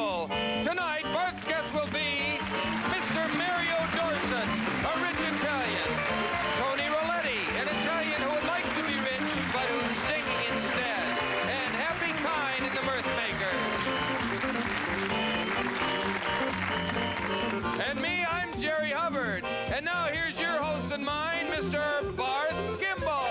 Gimbal. Tonight, Barth's guest will be Mr. Mario Dorset, a rich Italian. Tony Rolletti, an Italian who would like to be rich, but who's singing instead. And Happy Kine in the Mirth Maker. And me, I'm Jerry Hubbard. And now here's your host and mine, Mr. Barth Gimbal.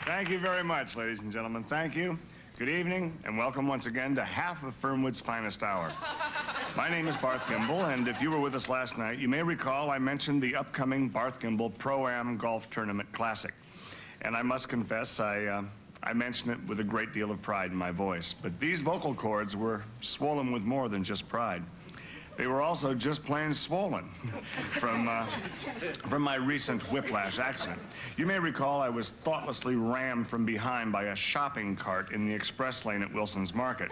Thank you very much, ladies and gentlemen. Thank you. Good evening, and welcome once again to half of Fernwood's finest hour. My name is Barth Gimbal, and if you were with us last night, you may recall I mentioned the upcoming Barth Gimbal Pro-Am Golf Tournament Classic. And I must confess, I mentioned it with a great deal of pride in my voice. But these vocal cords were swollen with more than just pride. They were also just plain swollen from my recent whiplash accident. You may recall I was thoughtlessly rammed from behind by a shopping cart in the express lane at Wilson's Market.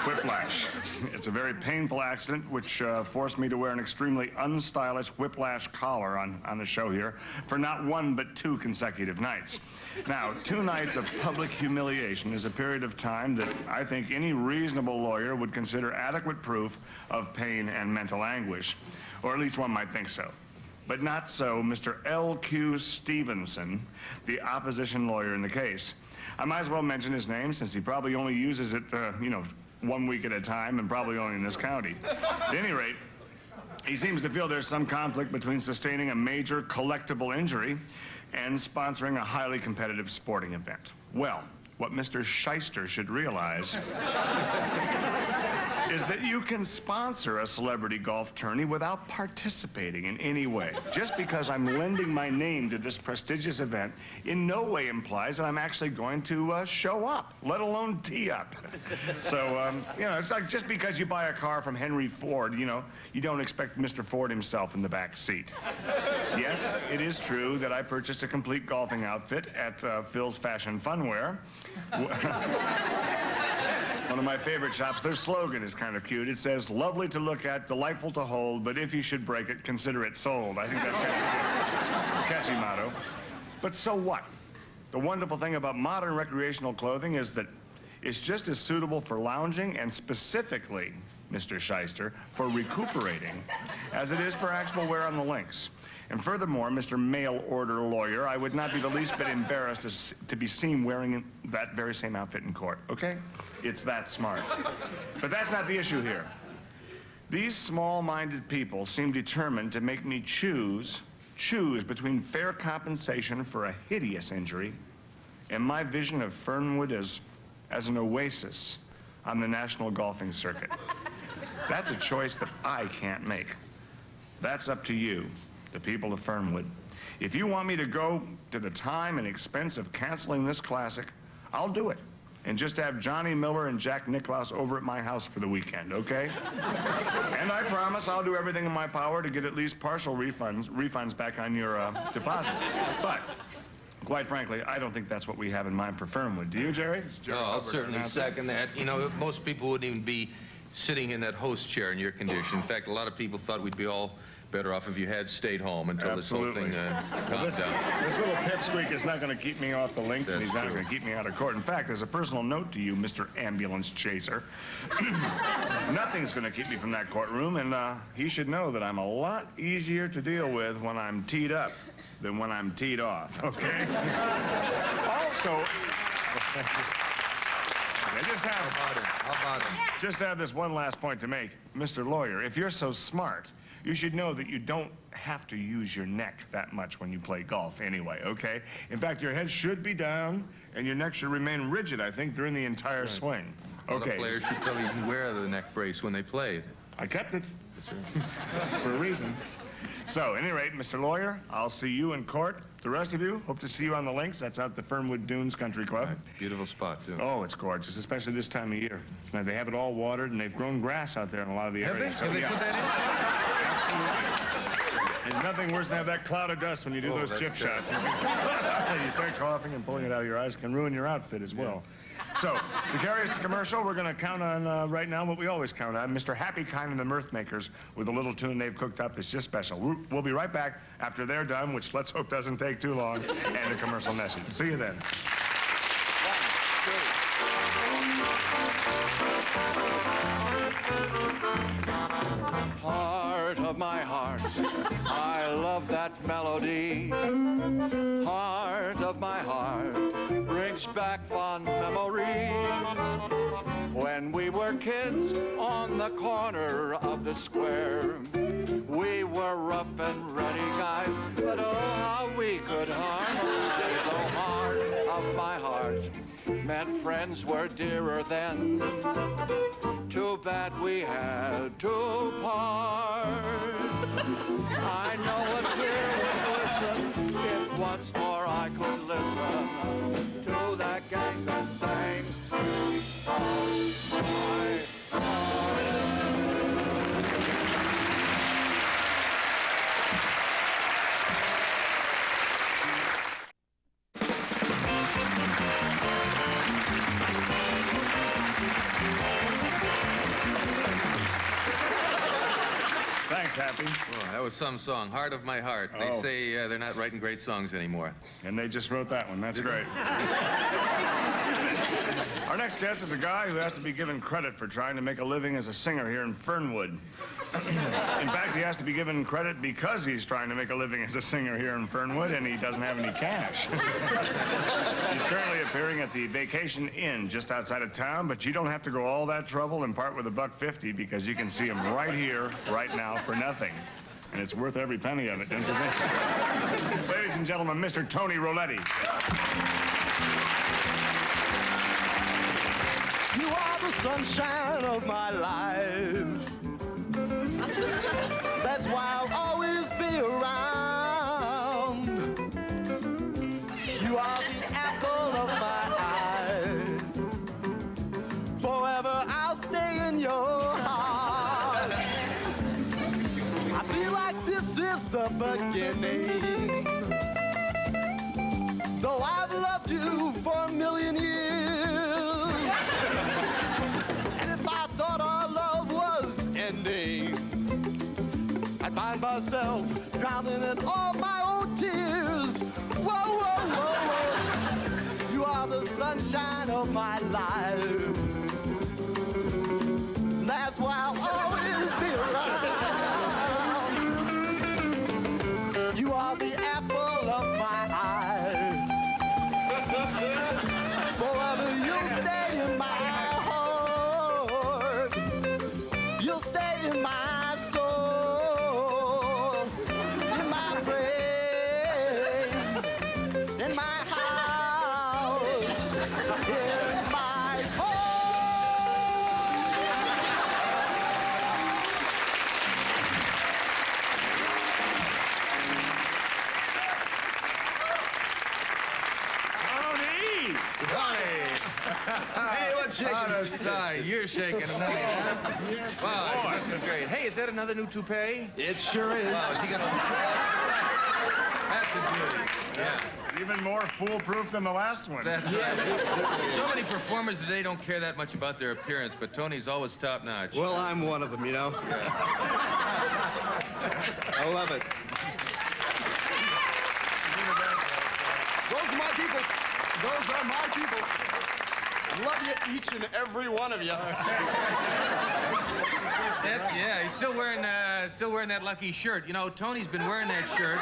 Whiplash. It's a very painful accident which forced me to wear an extremely unstylish whiplash collar on the show here for not one but 2 consecutive nights. Now, 2 nights of public humiliation is a period of time that I think any reasonable lawyer would consider adequate proof of pain and mental anguish, or at least one might think so. But not so Mr. L.Q. Stevenson, the opposition lawyer in the case. I might as well mention his name since he probably only uses it, 1 week at a time and probably only in this county. At any rate, he seems to feel there's some conflict between sustaining a major collectible injury and sponsoring a highly competitive sporting event. Well, what Mr. Shyster should realize is that you can sponsor a celebrity golf tourney without participating in any way. Just because I'm lending my name to this prestigious event in no way implies that I'm actually going to show up, let alone tee up. So, it's like just because you buy a car from Henry Ford, you don't expect Mr. Ford himself in the back seat. Yes, it is true that I purchased a complete golfing outfit at Phil's Fashion Funwear. One of my favorite shops. Their slogan is kind of cute. It says, "Lovely to look at, delightful to hold, but if you should break it, consider it sold." I think that's kind of cute. It's a catchy motto. But so what? The wonderful thing about modern recreational clothing is that it's just as suitable for lounging and specifically, Mr. Shyster, for recuperating as it is for actual wear on the links. And furthermore, Mr. Mail Order Lawyer, I would not be the least bit embarrassed to be seen wearing that very same outfit in court, okay? It's that smart. But that's not the issue here. These small-minded people seem determined to make me choose between fair compensation for a hideous injury and my vision of Fernwood as an oasis on the national golfing circuit. That's a choice that I can't make. That's up to you, the people of Fernwood. If you want me to go to the time and expense of canceling this classic, I'll do it. And just have Johnny Miller and Jack Nicklaus over at my house for the weekend, okay? And I promise I'll do everything in my power to get at least partial refunds back on your deposits. But, quite frankly, I don't think that's what we have in mind for Fernwood. Do you, Jerry? No, I'll certainly second that. Most people wouldn't even be sitting in that host chair in your condition. In fact, a lot of people thought we'd be all better off if you had stayed home until Absolutely. This whole thing calmed down. This little pipsqueak is not going to keep me off the links, and he's not going to keep me out of court. In fact, as a personal note to you, Mr. Ambulance Chaser, nothing's going to keep me from that courtroom, and he should know that I'm a lot easier to deal with when I'm teed up than when I'm teed off, okay? Also, I just have this one last point to make. Mr. Lawyer, if you're so smart, you should know that you don't have to use your neck that much when you play golf anyway, okay? In fact, your head should be down and your neck should remain rigid, I think, during the entire swing. Okay. The players should probably even wear the neck brace when they played. I kept it. It's for a reason. So, at any rate, Mr. Lawyer, I'll see you in court. The rest of you, hope to see you on the links. That's out the Fernwood Dunes Country Club. Right. Beautiful spot, too. Oh, it's gorgeous, especially this time of year. They have it all watered, and they've grown grass out there in a lot of the areas. Have they put that in? Absolutely. There's nothing worse than have that cloud of dust when you do those chip shots. You start coughing and pulling it out of your eyes. It can ruin your outfit as well. So, to carry us to commercial, we're going to count on right now what we always count on, Mr. Happy Kind and the Mirth Makers with a little tune they've cooked up that's just special. We'll be right back after they're done, which let's hope doesn't take too long, and a commercial message. See you then. Heart of my heart, I love that melody. Heart of my heart, brings back fond memories. When we were kids on the corner of the square, we were rough and ready guys, but oh, how we could harmonize. Oh, heart of my heart, meant friends were dearer then. Too bad we had to part. I know a tear would glisten if once more I could listen to that gang that sang. Heart, my heart. Thanks, Happy. Well, that was some song, Heart of My Heart. They say they're not writing great songs anymore. And they just wrote that one. That's great. Our next guest is a guy who has to be given credit for trying to make a living as a singer here in Fernwood. In fact, he has to be given credit because he's trying to make a living as a singer here in Fernwood, and he doesn't have any cash. He's currently appearing at the Vacation Inn just outside of town, but you don't have to go all that trouble and part with $1.50 because you can see him right here, right now, for nothing. And it's worth every penny of it, don't you think? Ladies and gentlemen, Mr. Tony Rolletti. You are the sunshine of my life. That's why I'll always be around. You are the apple of my eye. Forever I'll stay in your heart. I feel like this is the beginning. Though I've loved you for a million years. And if I thought our love was ending, I'd find myself drowning in all my own tears. Whoa, whoa, whoa, whoa. You are the sunshine of my life. That's why I'll always be around. You are the apple of my eye. Forever you'll stay in my heart. You'll stay in my soul, in my brain, in my house, in my home. Hey, what's shaking? On a side, you're shaking another. Yes, Wow, you look great. Hey, is that another new toupee? it sure is. Wow, you got that's a beauty. Yeah. Even more foolproof than the last one. That's right. So many performers today don't care that much about their appearance, but Tony's always top notch. Well, I'm one of them, you know. I love it. Those are my people. Those are my people. Love you, each and every one of you. Yeah, he's still wearing that lucky shirt. You know, Tony's been wearing that shirt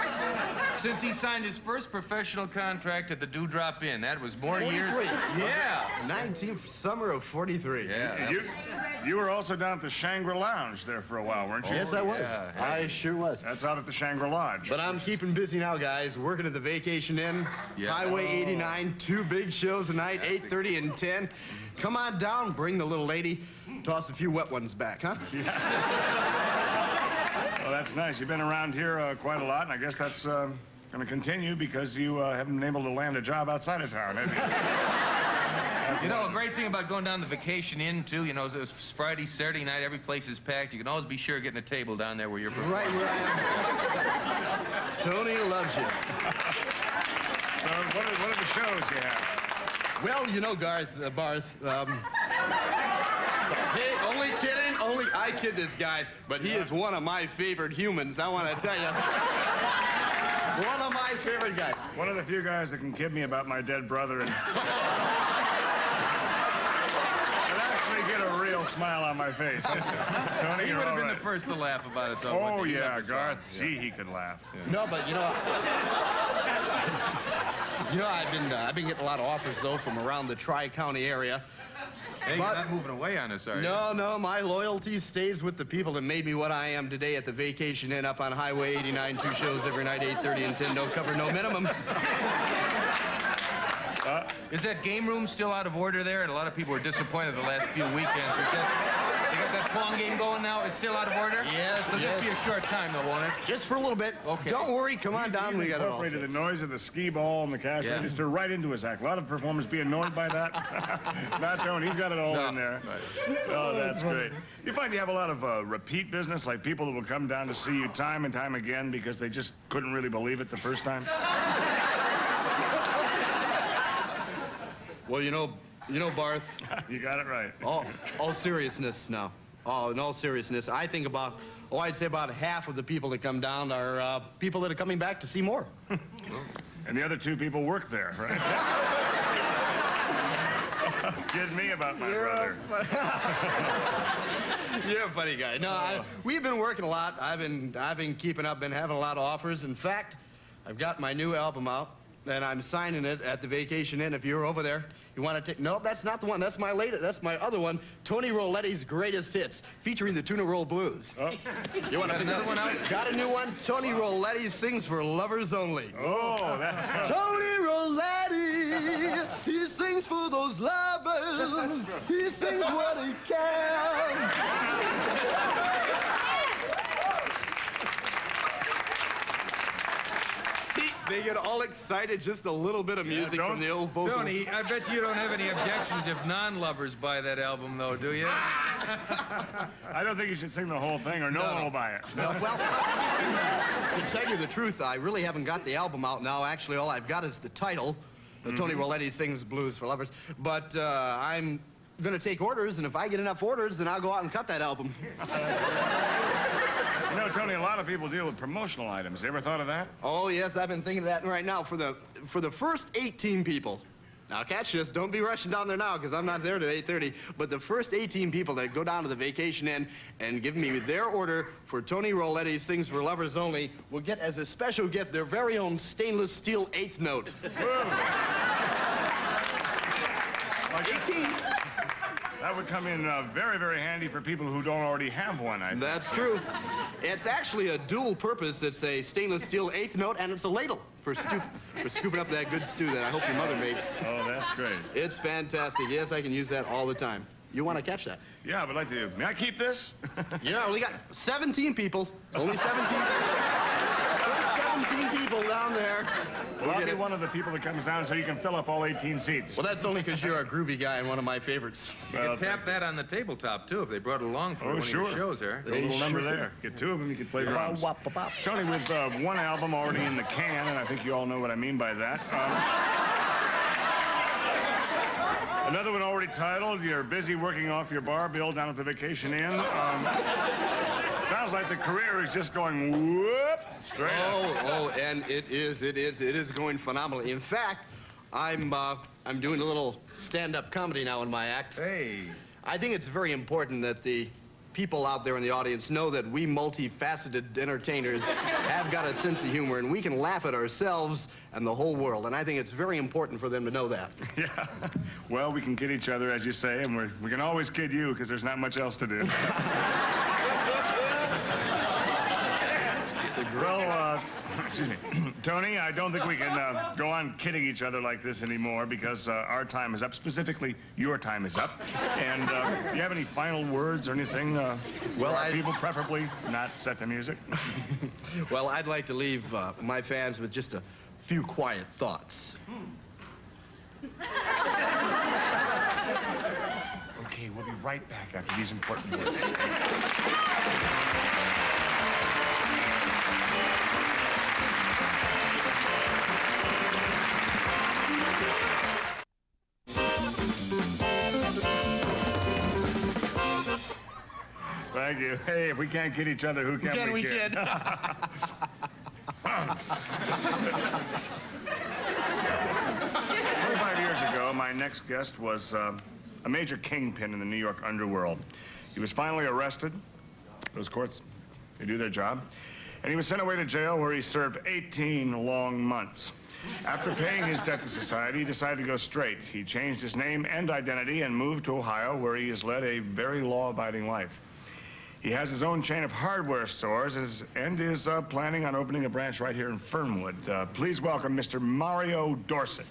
since he signed his first professional contract at the Dewdrop Inn. That was more years. Yeah. 19th summer of 43. Yeah. You were also down at the Shangri Lounge there for a while, weren't you? Yes, I was. Yeah. I sure was. That's out at the Shangri Lodge. But I'm keeping busy now, guys. Working at the Vacation Inn, Yeah. Highway 89, 2 big shows a night, 8:30 and 10. Come on down, bring the little lady, toss a few wet ones back, huh? Well, that's nice. You've been around here quite a lot, and I guess that's going to continue because you haven't been able to land a job outside of town, have you? You know, a great thing about going down the Vacation Inn, too, you know, it's Friday, Saturday night, every place is packed. You can always be sure of getting a table down there where you're performing. Right where I am. Tony loves you. So what are the shows you have? Well, you know, Barth, hey, only kidding. I kid this guy, but he is one of my favorite humans, I want to tell you. One of my favorite guys. One of the few guys that can kid me about my dead brother and actually get a real smile on my face. Tony, He you're would have all been right. the first to laugh about it, though. Oh, wouldn't he? yeah, Never saw Garth. it. Gee, he could laugh. No, but you know, I've been getting a lot of offers though from around the Tri-County area. Hey, But- you're not moving away on us, are you? No, my loyalty stays with the people that made me what I am today at the Vacation Inn up on Highway 89. 2 shows every night, 8:30 and 10. No cover, no minimum. Is that game room still out of order there? And a lot of people were disappointed the last few weekends. Is that, they got that Pong game going now? It's still out of order? Yes, So yes. just be a short time, though, won't it? Just for a little bit. Okay. Don't worry, come on down. We got it all Incorporated fixed. the noise of the skee ball and the cash Yeah. register right into his act. A lot of performers be annoyed by that. Not Tony. He's got it all No. in there. Right. Oh, that's great. You find you have a lot of repeat business, like people that will come down to see you time and time again because they just couldn't really believe it the first time? Well, you know, Barth, You got it right. all seriousness now. Oh, in all seriousness, I think I'd say about half of the people that come down are people that are coming back to see more. And the other 2 people work there, right? Kidding me about my brother. You're a funny guy. No, we've been working a lot. I've been keeping up, been having a lot of offers. In fact, I've got my new album out, and I'm signing it at the Vacation Inn. If you're over there, you want to take... No, that's not the one. That's my latest. That's my other one, Tony Rolletti's Greatest Hits, featuring the Tuna Roll Blues. Oh. You want to pick another one out? Got a new one? Tony Rolletti Sings for Lovers Only. Oh, that's... Tony Rolletti, he sings for those lovers. He sings what he can. See, they get all excited, just a little bit of music don't- from the old vocals. Tony, I bet you don't have any objections if non-lovers buy that album, though, do you? I don't think you should sing the whole thing or no one will buy it. No, well, to tell you the truth, I really haven't got the album out now. Actually, all I've got is the title. Tony Rolletti Sings Blues for Lovers. But I'm going to take orders, and if I get enough orders, then I'll go out and cut that album. You know, Tony, a lot of people deal with promotional items. You ever thought of that? Oh, yes, I've been thinking of that right now. For the first 18 people, now catch this, don't be rushing down there now, because I'm not there till 8:30, but the first 18 people that go down to the Vacation Inn and give me their order for Tony Rolletti Sings for Lovers Only will get as a special gift their very own stainless steel 8th note. 18. That would come in very, very handy for people who don't already have one, I think. That's true. It's actually a dual purpose. It's a stainless steel 8th note, and it's a ladle for scooping up that good stew that I hope your mother makes. Oh, that's great. It's fantastic. Yes, I can use that all the time. You want to catch that? Yeah, I would like to. May I keep this? Yeah, we got 17 people. Only 17 people. There's 17 people down there. Well, I'll be one of the people that comes down so you can fill up all 18 seats. Well, that's only because you're a groovy guy and one of my favorites. You can tap that on the tabletop, too, if they brought it along for one of your shows there. A little number there. Get 2 of them, you can play drums. Tony, with one album already in the can, and I think you all know what I mean by that. Another one already titled, you're busy working off your bar bill down at the Vacation Inn. Sounds like the career is just going whoop straight up. Oh, and it is going phenomenally. In fact, I'm doing a little stand-up comedy now in my act. Hey. I think it's very important that the people out there in the audience know that we multifaceted entertainers have got a sense of humor, and we can laugh at ourselves and the whole world. And I think it's very important for them to know that. Yeah. Well, we can kid each other, as you say, and we can always kid you because there's not much else to do. Well, excuse me. Tony, I don't think we can go on kidding each other like this anymore because our time is up. Specifically, your time is up. And do you have any final words or anything? Well, people preferably not set to music. Well, I'd like to leave my fans with just a few quiet thoughts. We'll be right back after these important words. Thank you. Hey, if we can't get each other, who can we get? 25 years ago, my next guest was a major kingpin in the New York underworld. He was finally arrested. Those courts, they do their job. And he was sent away to jail where he served 18 long months. After paying his debt to society, he decided to go straight. He changed his name and identity and moved to Ohio, where he has led a very law-abiding life. He has his own chain of hardware stores and is planning on opening a branch right here in Fernwood. Please welcome Mr. Mario Dorset.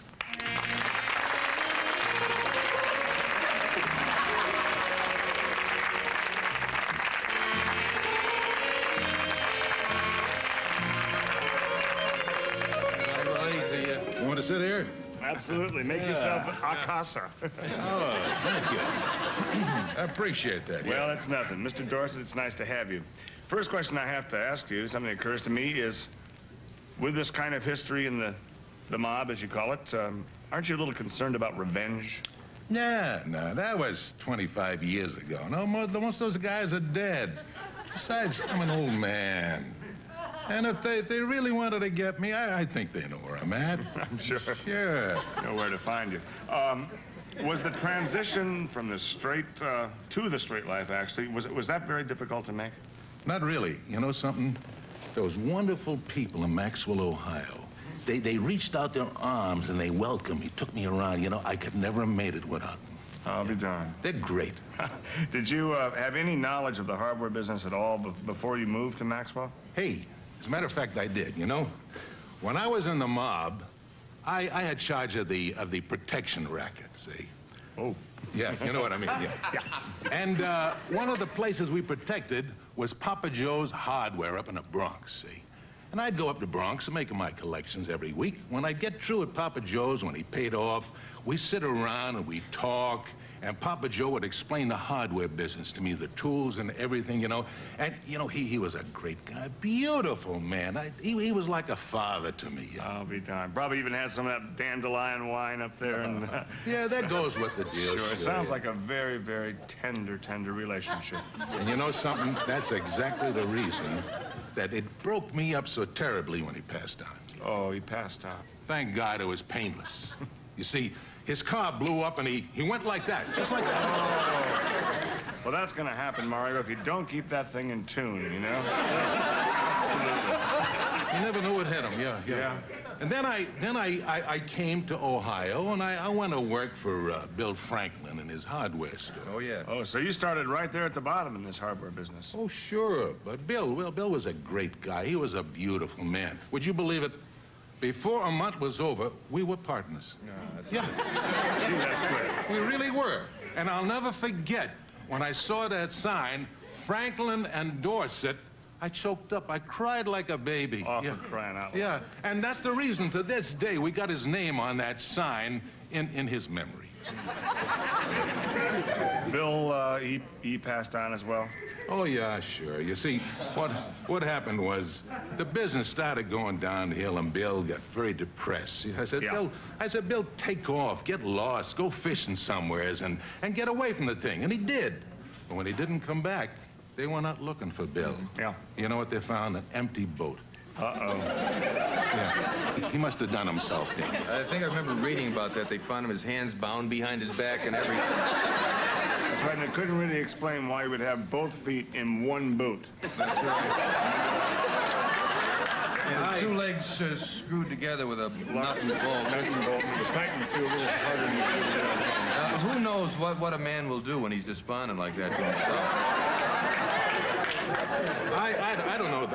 You want to sit here? Absolutely. Make yourself a casa. Oh, thank you. I appreciate that. Well, that's nothing. Mr. Dorset, it's nice to have you. First question I have to ask you, something that occurs to me, is with this kind of history in the mob, as you call it, aren't you a little concerned about revenge? No, that was 25 years ago. No, most of those guys are dead. Besides, I'm an old man. And if they really wanted to get me, I think they know where I'm at. I'm sure. Sure. Know where to find you. Was the transition from the straight to the straight life, actually, was that very difficult to make? Not really. You know something? Those wonderful people in Maxwell, Ohio, they reached out their arms and they welcomed me, took me around. You know, I could never have made it without them. I'll be darned. They're great. Did you have any knowledge of the hardware business at all before you moved to Maxwell? Hey, as a matter of fact, I did. You know, when I was in the mob, I had charge of the protection racket, see? Oh. Yeah, you know what I mean, yeah. And one of the places we protected was Papa Joe's Hardware up in the Bronx, see? And I'd go up to Bronx and make my collections every week. When I'd get through at Papa Joe's, when he paid off, we'd sit around and we'd talk, and Papa Joe would explain the hardware business to me, the tools and everything, you know. And, you know, he was a great guy, beautiful man. He was like a father to me. I'll be darned. Probably even had some of that dandelion wine up there. And, yeah, that goes with the deal. Sure, it sounds like a very, very tender relationship. And you know something? That's exactly the reason that it broke me up so terribly when he passed on. Oh, he passed on. Thank God it was painless. You see, his car blew up and he went like that, just like that. Oh. Well, that's going to happen, Mario, if you don't keep that thing in tune, you know? Absolutely. You never knew what hit him, yeah. And then I came to Ohio, and I went to work for Bill Franklin in his hardware store. Oh, yeah. Oh, so you started right there at the bottom in this hardware business. Oh, sure. But Bill was a great guy. He was a beautiful man. Would you believe it? Before a month was over, we were partners. Yeah. Gee, that's quick. We really were. And I'll never forget when I saw that sign, Franklin and Dorset, I choked up. I cried like a baby. Oh, for crying out loud. Yeah, and that's the reason to this day we got his name on that sign in his memory. Bill, he passed on as well? Oh, yeah, sure. You see, what happened was the business started going downhill and Bill got very depressed. I said, yeah. Bill, take off, get lost, go fishing somewheres and get away from the thing. And he did. But when he didn't come back, they went out looking for Bill. Yeah. You know what they found? An empty boat. Uh-oh. Yeah. He must have done himself in. I think I remember reading about that. They found him, his hands bound behind his back and everything. That's right, and they couldn't really explain why he would have both feet in one boot. That's right. And his two legs screwed together with a nut and bolt. Nut and bolt. It was tightened to a little harder than it should. Who knows what a man will do when he's despondent like that to himself? I don't know.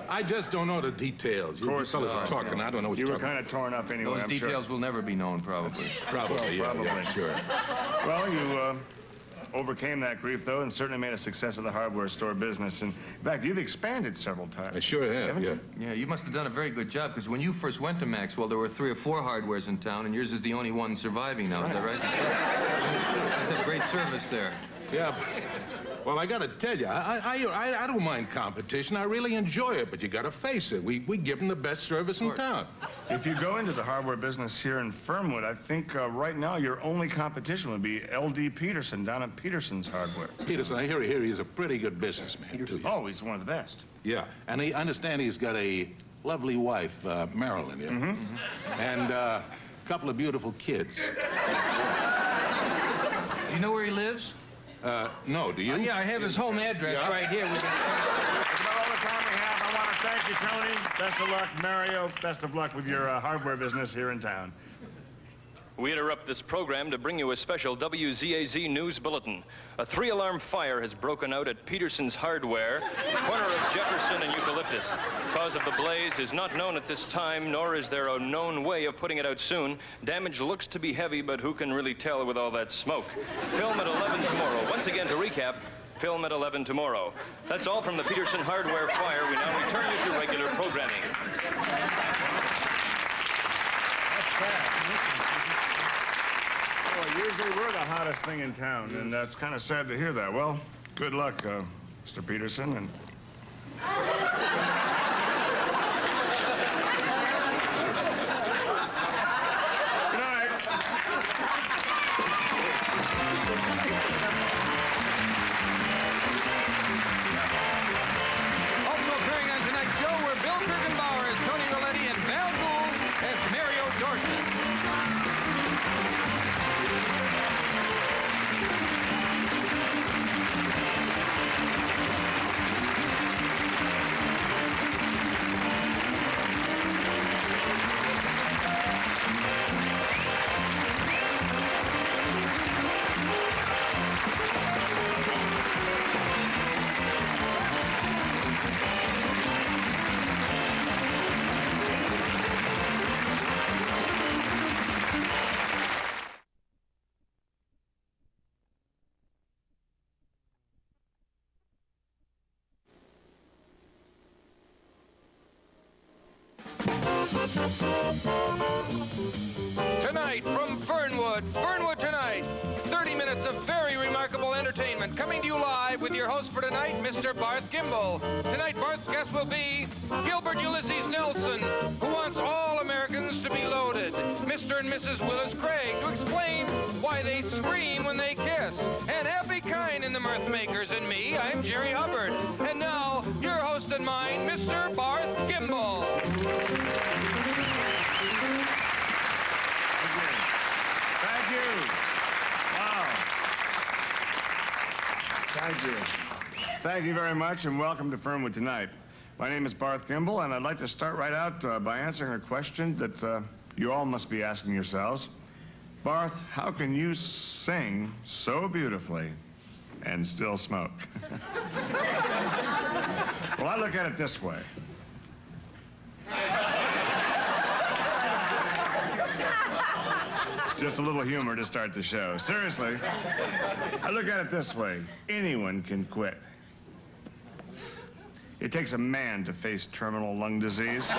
I just don't know the details. Of course, you fellas are talking. I don't know what you're talking about. You were kind of torn up anyway, Those details will never be known, probably. Probably, yeah, sure. Well, overcame that grief, though, and certainly made a success of the hardware store business. And in fact, you've expanded several times. I sure have, Haven't yeah. you? Yeah, you must have done a very good job, because when you first went to Maxwell, there were 3 or 4 hardwares in town, and yours is the only one surviving now. Is that right? That's right. You guys have great service there. Yeah. Well, I gotta tell you, I don't mind competition. I really enjoy it, but you gotta face it. We give them the best service in town. If you go into the hardware business here in Fernwood, I think right now your only competition would be L.D. Peterson down at Peterson's Hardware. Peterson, I hear he's a pretty good businessman, too. Oh, he's one of the best. Yeah, and I understand he's got a lovely wife, Marilyn, yeah? Mm-hmm. And a couple of beautiful kids. Do you know where he lives? No, do you? Yeah, I have his home address right here. That's about all the time we have. I want to thank you, Tony. Best of luck, Mario. Best of luck with your hardware business here in town. We interrupt this program to bring you a special WZAZ news bulletin. A 3-alarm fire has broken out at Peterson's Hardware, corner of Jefferson and Eucalyptus. Cause of the blaze is not known at this time, nor is there a known way of putting it out soon. Damage looks to be heavy, but who can really tell with all that smoke? Film at 11 tomorrow. Once again, to recap, film at 11 tomorrow. That's all from the Peterson Hardware fire. We now return you to regular programming. That's sad. Years they were the hottest thing in town, and that's kind of sad to hear that. Well, good luck, Mr. Peterson, and... Good night. Also appearing on tonight's show were Bill Kirkenbauer as Tony Roletti and Val Gould as Mario Dorset. Tonight from Fernwood, Fernwood Tonight, 30 minutes of very remarkable entertainment coming to you live with your host for tonight, Mr. Barth Kimball. Tonight, Barth's guest will be Gilbert Ulysses Nelson, who wants all Americans to be loaded. Mr. and Mrs. Willis Craig to explain why they scream when they kiss. And Effie Kine in the Mirth Makers, and me, I'm Jerry Hubbard. And now, your host and mine, Mr. Barth Kimball. Thank you. Wow. Thank you. Thank you very much, and welcome to Fernwood Tonight. My name is Barth Kimball, and I'd like to start right out by answering a question that you all must be asking yourselves. Barth, how can you sing so beautifully and still smoke? Well, I look at it this way. Just a little humor to start the show. Seriously, I look at it this way. Anyone can quit. It takes a man to face terminal lung disease.